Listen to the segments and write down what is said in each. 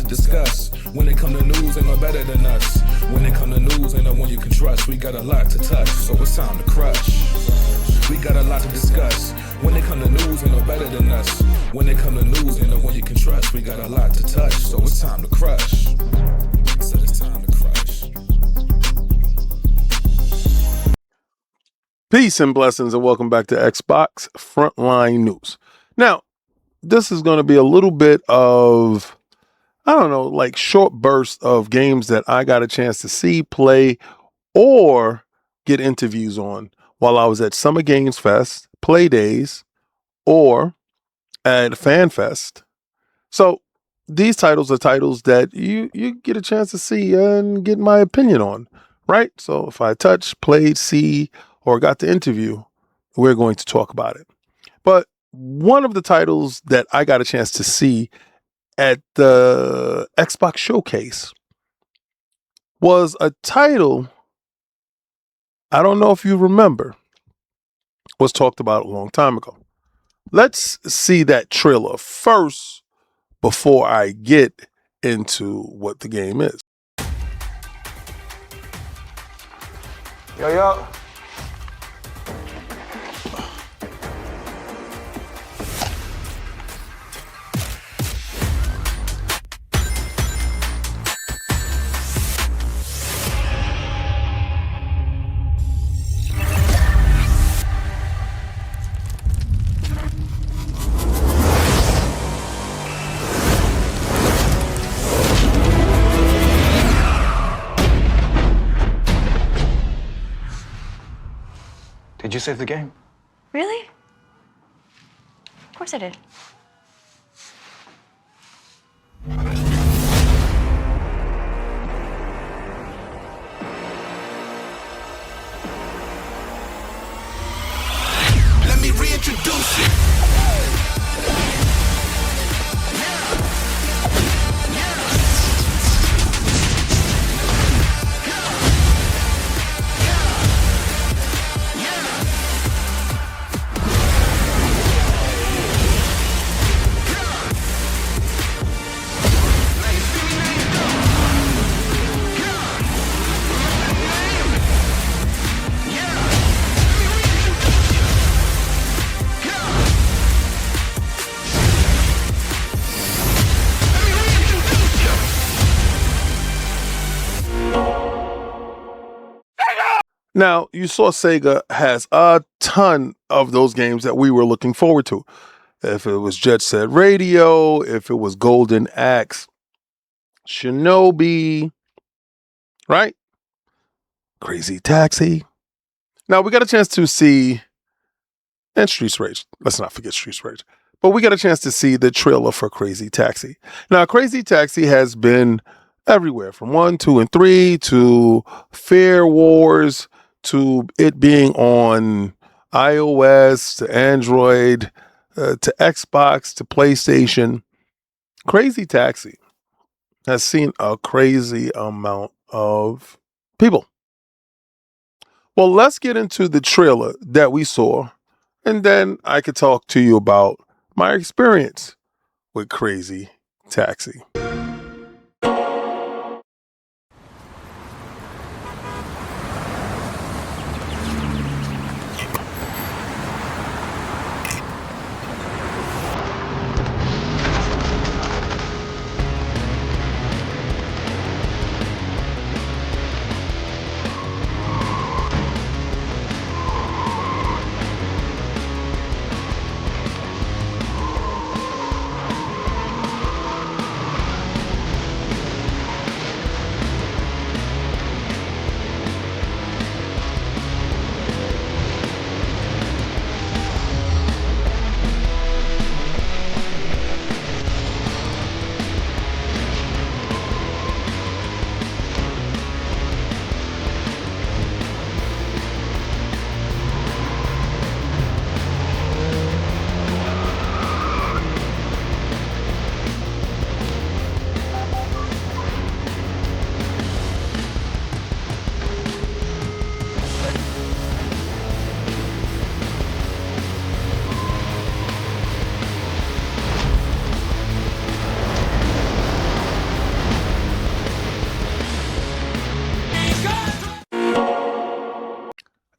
to discuss. When it come to news, ain't no better than us. When it come to news, ain't no one you can trust. We got a lot to touch, so it's time to crush. We got a lot to discuss. When it come to news, ain't no better than us. When it come to news, ain't no one you can trust. We got a lot to touch, so it's time to crush. So it's time to crush. Peace and blessings, and welcome back to Xbox Frontline News. Now, this is going to be a little bit of, I don't know, like short bursts of games that I got a chance to see, play, or get interviews on while I was at Summer Games Fest, Play Days, or at Fan Fest. So these titles are titles that you get a chance to see and get my opinion on, right? So if I touch, played, see, or got to interview, we're going to talk about it. But one of the titles that I got a chance to see at the Xbox Showcase was a title, I don't know if you remember, was talked about a long time ago. Let's see that trailer first before I get into what the game is. Yo. Did you save the game? Really? Of course I did. Let me reintroduce you. Now, you saw Sega has a ton of those games that we were looking forward to. If it was Jet Set Radio, if it was Golden Axe, Shinobi, right? Crazy Taxi. Now, we got a chance to see, and Streets Rage. Let's not forget Streets Rage. But we got a chance to see the trailer for Crazy Taxi. Now, Crazy Taxi has been everywhere from 1, 2, and 3 to Fair Wars to it being on iOS to Android to Xbox to PlayStation. Crazy Taxi has seen a crazy amount of people. Well, let's get into the trailer that we saw, and then I could talk to you about my experience with Crazy Taxi.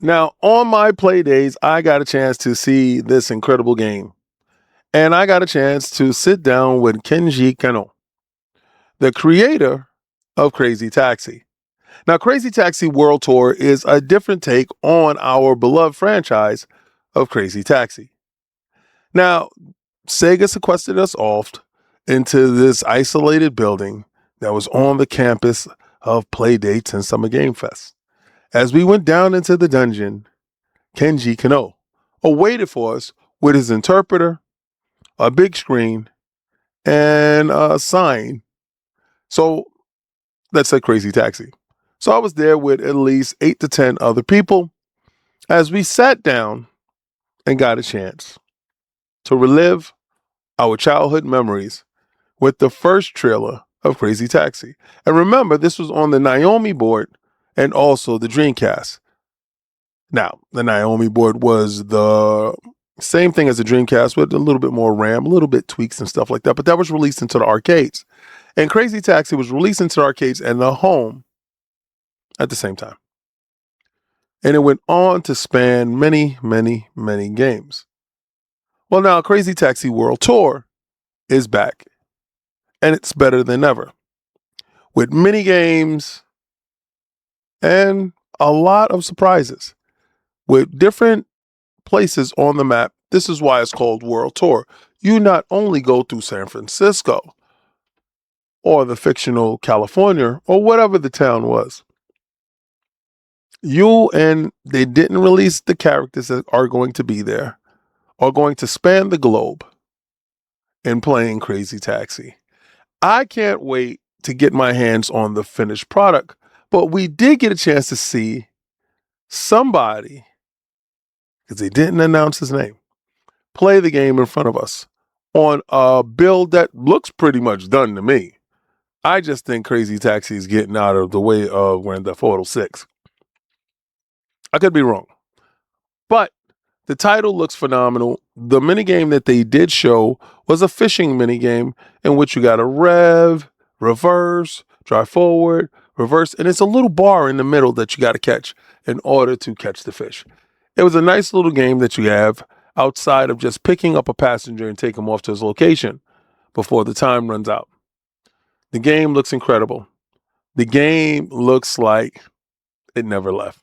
Now, on my play days, I got a chance to see this incredible game. And I got a chance to sit down with Kenji Kanno, the creator of Crazy Taxi. Now, Crazy Taxi World Tour is a different take on our beloved franchise of Crazy Taxi. Now, Sega sequestered us off into this isolated building that was on the campus of Playdates and Summer Game Fest. As we went down into the dungeon, Kenji Kanno awaited for us with his interpreter, a big screen, and a sign. So that said Crazy Taxi. So I was there with at least 8 to 10 other people as we sat down and got a chance to relive our childhood memories with the first trailer of Crazy Taxi. And remember, this was on the Naomi board and also the Dreamcast. Now, the Naomi board was the same thing as the Dreamcast with a little bit more RAM, a little bit tweaks and stuff like that, but that was released into the arcades. And Crazy Taxi was released into the arcades and the home at the same time. And it went on to span many, many, many games. Well, now Crazy Taxi World Tour is back, and it's better than ever, with mini games and a lot of surprises with different places on the map. This is why it's called World Tour. You not only go through San Francisco or the fictional California or whatever the town was. They didn't release the characters that are going to be there, are going to span the globe in playing Crazy Taxi. I can't wait to get my hands on the finished product, but we did get a chance to see somebody, because they didn't announce his name, play the game in front of us on a build that looks pretty much done to me. I just think Crazy Taxi is getting out of the way of Grand Theft Auto 6. I could be wrong, but the title looks phenomenal. The minigame that they did show was a fishing minigame in which you got to rev, reverse, drive forward, reverse, and it's a little bar in the middle that you got to catch in order to catch the fish. It was a nice little game that you have outside of just picking up a passenger and take him off to his location before the time runs out. The game looks incredible. The game looks like it never left.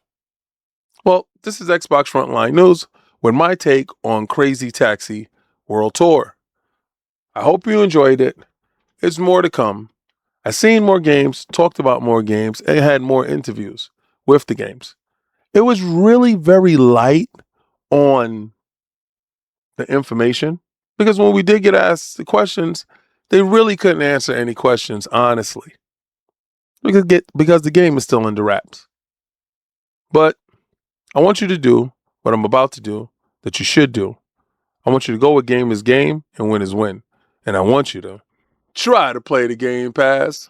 Well, this is Xbox Frontline News with my take on Crazy Taxi World Tour. I hope you enjoyed it. There's more to come. I've seen more games, talked about more games, and had more interviews with the games. It was really very light on the information because when we did get asked the questions, they really couldn't answer any questions honestly because the game is still under wraps. But I want you to do what I'm about to do that you should do. I want you to go with game is game and win is win. And I want you to try to play the Game Pass.